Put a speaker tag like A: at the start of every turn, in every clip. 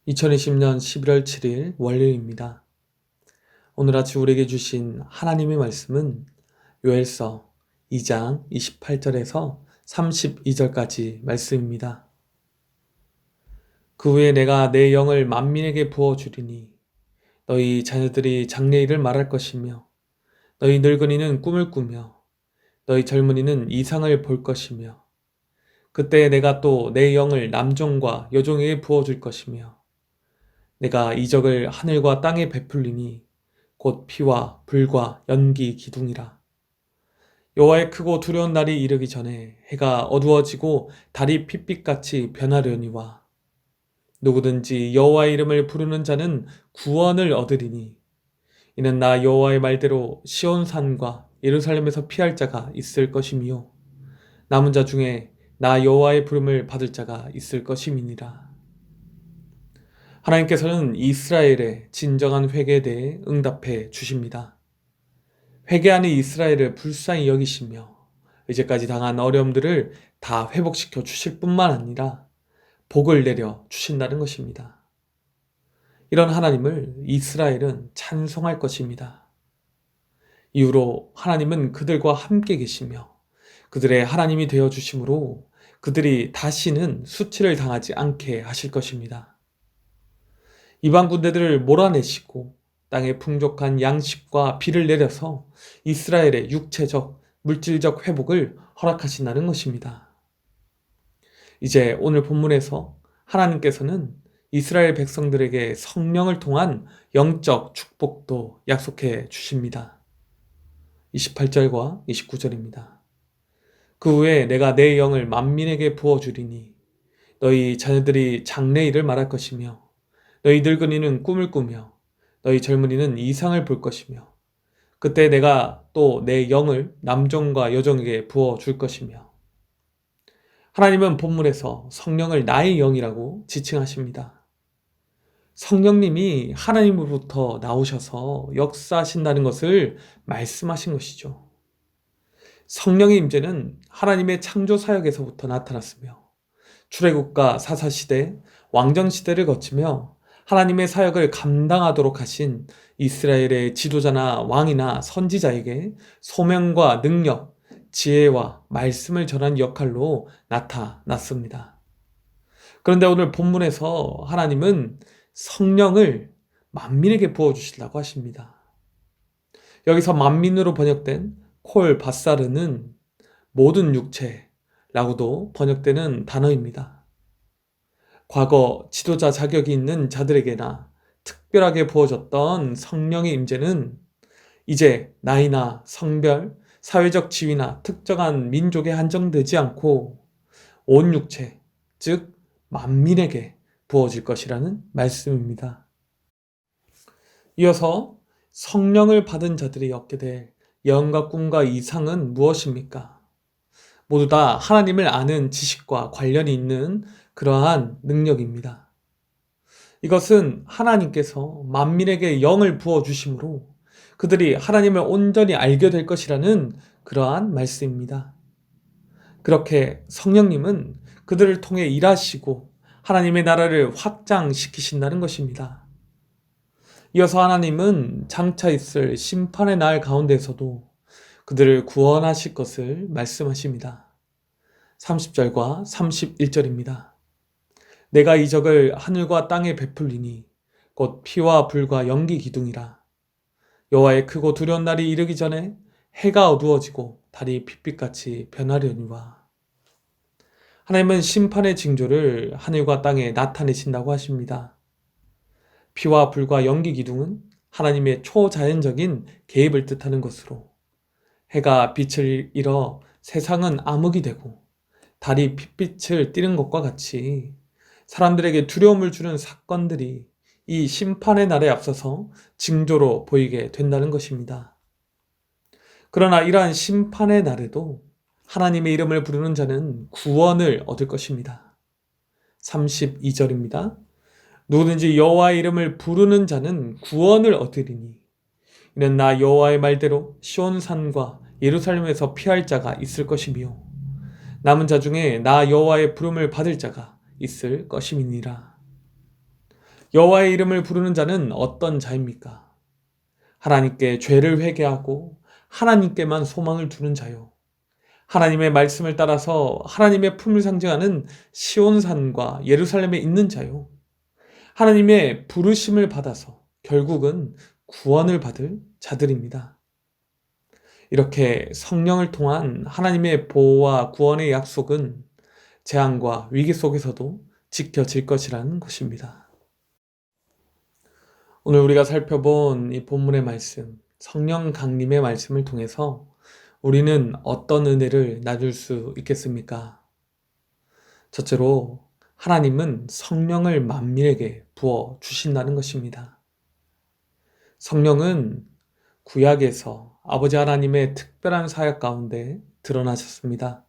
A: 2020년 11월 7일 월요일입니다. 오늘 아침 우리에게 주신 하나님의 말씀은 요엘서 2장 28절에서 32절까지 말씀입니다. 그 후에 내가 내 영을 만민에게 부어주리니 너희 자녀들이 장래일을 말할 것이며 너희 늙은이는 꿈을 꾸며 너희 젊은이는 이상을 볼 것이며 그때 내가 또 내 영을 남종과 여종에게 부어줄 것이며 내가 이적을 하늘과 땅에 베풀리니 곧 피와 불과 연기 기둥이라. 여호와의 크고 두려운 날이 이르기 전에 해가 어두워지고 달이 핏빛같이 변하려니와 누구든지 여호와의 이름을 부르는 자는 구원을 얻으리니 이는 나 여호와의 말대로 시온산과 예루살렘에서 피할 자가 있을 것이미요 남은 자 중에 나 여호와의 부름을 받을 자가 있을 것임이니라. 하나님께서는 이스라엘의 진정한 회개에 대해 응답해 주십니다. 회개하는 이스라엘을 불쌍히 여기시며 이제까지 당한 어려움들을 다 회복시켜 주실 뿐만 아니라 복을 내려 주신다는 것입니다. 이런 하나님을 이스라엘은 찬송할 것입니다. 이후로 하나님은 그들과 함께 계시며 그들의 하나님이 되어 주심으로 그들이 다시는 수치를 당하지 않게 하실 것입니다. 이방 군대들을 몰아내시고 땅에 풍족한 양식과 비를 내려서 이스라엘의 육체적, 물질적 회복을 허락하신다는 것입니다. 이제 오늘 본문에서 하나님께서는 이스라엘 백성들에게 성령을 통한 영적 축복도 약속해 주십니다. 28절과 29절입니다. 그 후에 내가 내 영을 만민에게 부어주리니 너희 자녀들이 장래일을 말할 것이며 너희 늙은이는 꿈을 꾸며 너희 젊은이는 이상을 볼 것이며 그때 내가 또 내 영을 남종과 여종에게 부어 줄 것이며. 하나님은 본문에서 성령을 나의 영이라고 지칭하십니다. 성령님이 하나님으로부터 나오셔서 역사하신다는 것을 말씀하신 것이죠. 성령의 임재는 하나님의 창조 사역에서부터 나타났으며 출애굽과 사사시대, 왕정시대를 거치며 하나님의 사역을 감당하도록 하신 이스라엘의 지도자나 왕이나 선지자에게 소명과 능력, 지혜와 말씀을 전한 역할로 나타났습니다. 그런데 오늘 본문에서 하나님은 성령을 만민에게 부어주시려고 하십니다. 여기서 만민으로 번역된 콜 바사르는 모든 육체라고도 번역되는 단어입니다. 과거 지도자 자격이 있는 자들에게나 특별하게 부어졌던 성령의 임재는 이제 나이나 성별, 사회적 지위나 특정한 민족에 한정되지 않고 온 육체, 즉 만민에게 부어질 것이라는 말씀입니다. 이어서 성령을 받은 자들이 얻게 될 예언과 꿈과 이상은 무엇입니까? 모두 다 하나님을 아는 지식과 관련이 있는 그러한 능력입니다. 이것은 하나님께서 만민에게 영을 부어주심으로 그들이 하나님을 온전히 알게 될 것이라는 그러한 말씀입니다. 그렇게 성령님은 그들을 통해 일하시고 하나님의 나라를 확장시키신다는 것입니다. 이어서 하나님은 장차 있을 심판의 날 가운데서도 그들을 구원하실 것을 말씀하십니다. 30절과 31절입니다. 내가 이적을 하늘과 땅에 베풀리니 곧 피와 불과 연기 기둥이라. 여호와의 크고 두려운 날이 이르기 전에 해가 어두워지고 달이 핏빛같이 변하려니와. 하나님은 심판의 징조를 하늘과 땅에 나타내신다고 하십니다. 피와 불과 연기 기둥은 하나님의 초자연적인 개입을 뜻하는 것으로 해가 빛을 잃어 세상은 암흑이 되고 달이 핏빛을 띠는 것과 같이 사람들에게 두려움을 주는 사건들이 이 심판의 날에 앞서서 징조로 보이게 된다는 것입니다. 그러나 이러한 심판의 날에도 하나님의 이름을 부르는 자는 구원을 얻을 것입니다. 32절입니다. 누구든지 여호와의 이름을 부르는 자는 구원을 얻으리니 이는 나 여호와의 말대로 시온산과 예루살렘에서 피할 자가 있을 것이며 남은 자 중에 나 여호와의 부름을 받을 자가 있을 것임이니라. 여호와의 이름을 부르는 자는 어떤 자입니까? 하나님께 죄를 회개하고 하나님께만 소망을 두는 자요. 하나님의 말씀을 따라서 하나님의 품을 상징하는 시온산과 예루살렘에 있는 자요. 하나님의 부르심을 받아서 결국은 구원을 받을 자들입니다. 이렇게 성령을 통한 하나님의 보호와 구원의 약속은 재앙과 위기 속에서도 지켜질 것이라는 것입니다. 오늘 우리가 살펴본 이 본문의 말씀, 성령 강림의 말씀을 통해서 우리는 어떤 은혜를 나눌 수 있겠습니까? 첫째로 하나님은 성령을 만민에게 부어 주신다는 것입니다. 성령은 구약에서 아버지 하나님의 특별한 사역 가운데 드러나셨습니다.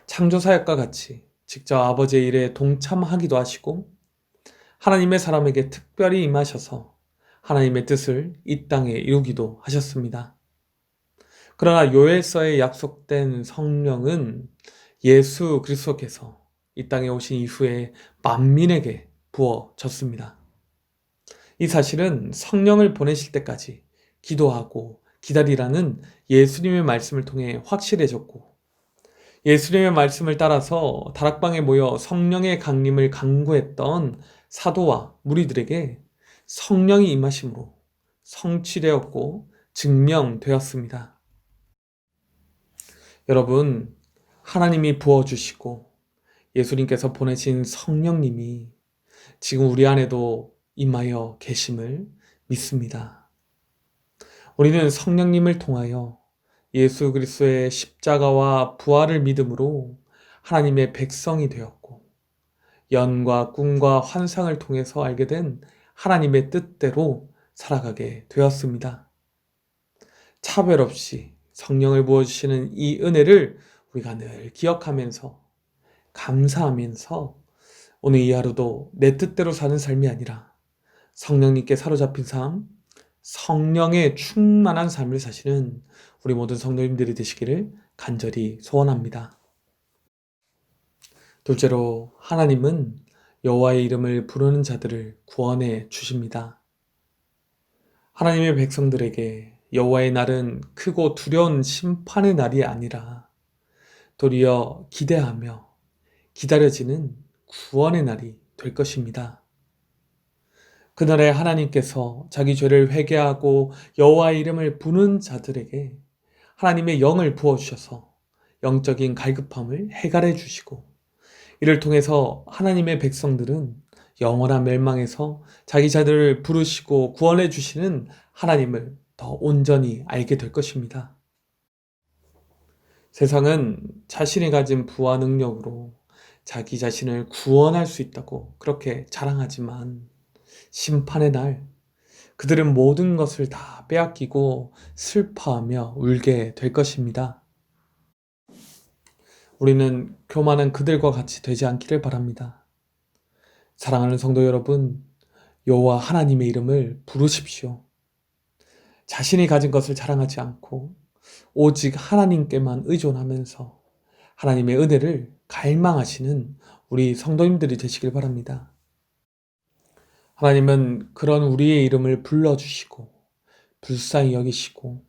A: 창조 사역과 같이 직접 아버지의 일에 동참하기도 하시고 하나님의 사람에게 특별히 임하셔서 하나님의 뜻을 이 땅에 이루기도 하셨습니다. 그러나 요엘서에 약속된 성령은 예수 그리스도께서 이 땅에 오신 이후에 만민에게 부어졌습니다. 이 사실은 성령을 보내실 때까지 기도하고 기다리라는 예수님의 말씀을 통해 확실해졌고, 예수님의 말씀을 따라서 다락방에 모여 성령의 강림을 간구했던 사도와 무리들에게 성령이 임하심으로 성취되었고 증명되었습니다. 여러분, 하나님이 부어주시고 예수님께서 보내신 성령님이 지금 우리 안에도 임하여 계심을 믿습니다. 우리는 성령님을 통하여 예수 그리스도의 십자가와 부활을 믿음으로 하나님의 백성이 되었고, 연과 꿈과 환상을 통해서 알게 된 하나님의 뜻대로 살아가게 되었습니다. 차별 없이 성령을 부어주시는 이 은혜를 우리가 늘 기억하면서 감사하면서 오늘 이 하루도 내 뜻대로 사는 삶이 아니라 성령님께 사로잡힌 삶, 성령의 충만한 삶을 사시는 우리 모든 성도님들이 되시기를 간절히 소원합니다. 둘째로 하나님은 여호와의 이름을 부르는 자들을 구원해 주십니다. 하나님의 백성들에게 여호와의 날은 크고 두려운 심판의 날이 아니라 도리어 기대하며 기다려지는 구원의 날이 될 것입니다. 그날에 하나님께서 자기 죄를 회개하고 여호와의 이름을 부르는 자들에게 하나님의 영을 부어주셔서 영적인 갈급함을 해갈해 주시고, 이를 통해서 하나님의 백성들은 영원한 멸망에서 자기 자들을 부르시고 구원해 주시는 하나님을 더 온전히 알게 될 것입니다. 세상은 자신이 가진 부와 능력으로 자기 자신을 구원할 수 있다고 그렇게 자랑하지만 심판의 날 그들은 모든 것을 다 빼앗기고 슬퍼하며 울게 될 것입니다. 우리는 교만한 그들과 같이 되지 않기를 바랍니다. 사랑하는 성도 여러분, 여호와 하나님의 이름을 부르십시오. 자신이 가진 것을 자랑하지 않고 오직 하나님께만 의존하면서 하나님의 은혜를 갈망하시는 우리 성도님들이 되시길 바랍니다. 하나님은 그런 우리의 이름을 불러주시고 불쌍히 여기시고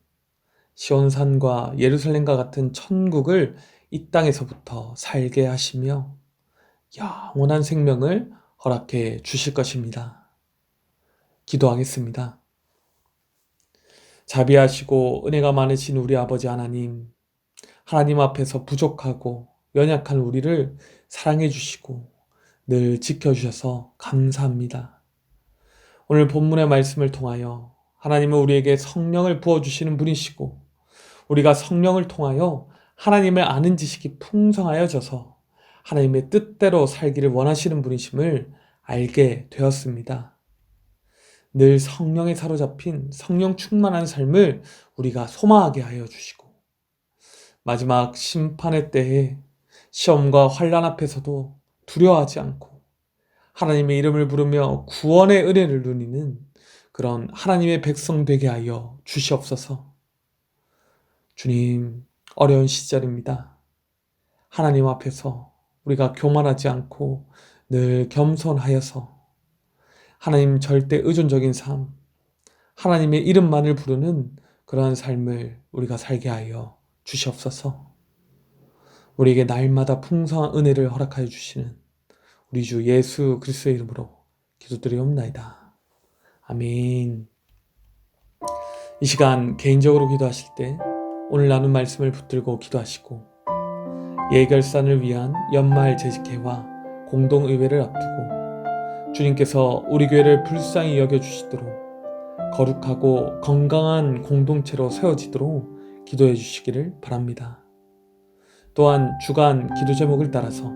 A: 시온산과 예루살렘과 같은 천국을 이 땅에서부터 살게 하시며 영원한 생명을 허락해 주실 것입니다. 기도하겠습니다. 자비하시고 은혜가 많으신 우리 아버지 하나님, 하나님 앞에서 부족하고 연약한 우리를 사랑해 주시고 늘 지켜주셔서 감사합니다. 오늘 본문의 말씀을 통하여 하나님은 우리에게 성령을 부어주시는 분이시고, 우리가 성령을 통하여 하나님을 아는 지식이 풍성하여져서 하나님의 뜻대로 살기를 원하시는 분이심을 알게 되었습니다. 늘 성령에 사로잡힌 성령 충만한 삶을 우리가 소망하게 하여 주시고, 마지막 심판의 때에 시험과 환난 앞에서도 두려워하지 않고 하나님의 이름을 부르며 구원의 은혜를 누리는 그런 하나님의 백성 되게 하여 주시옵소서. 주님, 어려운 시절입니다. 하나님 앞에서 우리가 교만하지 않고 늘 겸손하여서 하나님 절대 의존적인 삶, 하나님의 이름만을 부르는 그러한 삶을 우리가 살게 하여 주시옵소서. 우리에게 날마다 풍성한 은혜를 허락하여 주시는 우리 주 예수 그리스도의 이름으로 기도드리옵나이다. 아멘. 이 시간 개인적으로 기도하실 때 오늘 나눈 말씀을 붙들고 기도하시고, 예결산을 위한 연말 재직회와 공동의회를 앞두고 주님께서 우리 교회를 불쌍히 여겨주시도록 거룩하고 건강한 공동체로 세워지도록 기도해 주시기를 바랍니다. 또한 주간 기도 제목을 따라서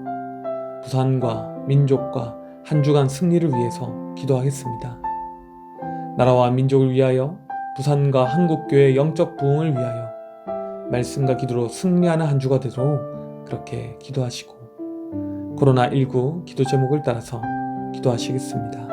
A: 부산과 민족과 한 주간 승리를 위해서 기도하겠습니다. 나라와 민족을 위하여, 부산과 한국교회의 영적 부흥을 위하여 말씀과 기도로 승리하는 한 주가 되도록 그렇게 기도하시고, 코로나19 기도 제목을 따라서 기도하시겠습니다.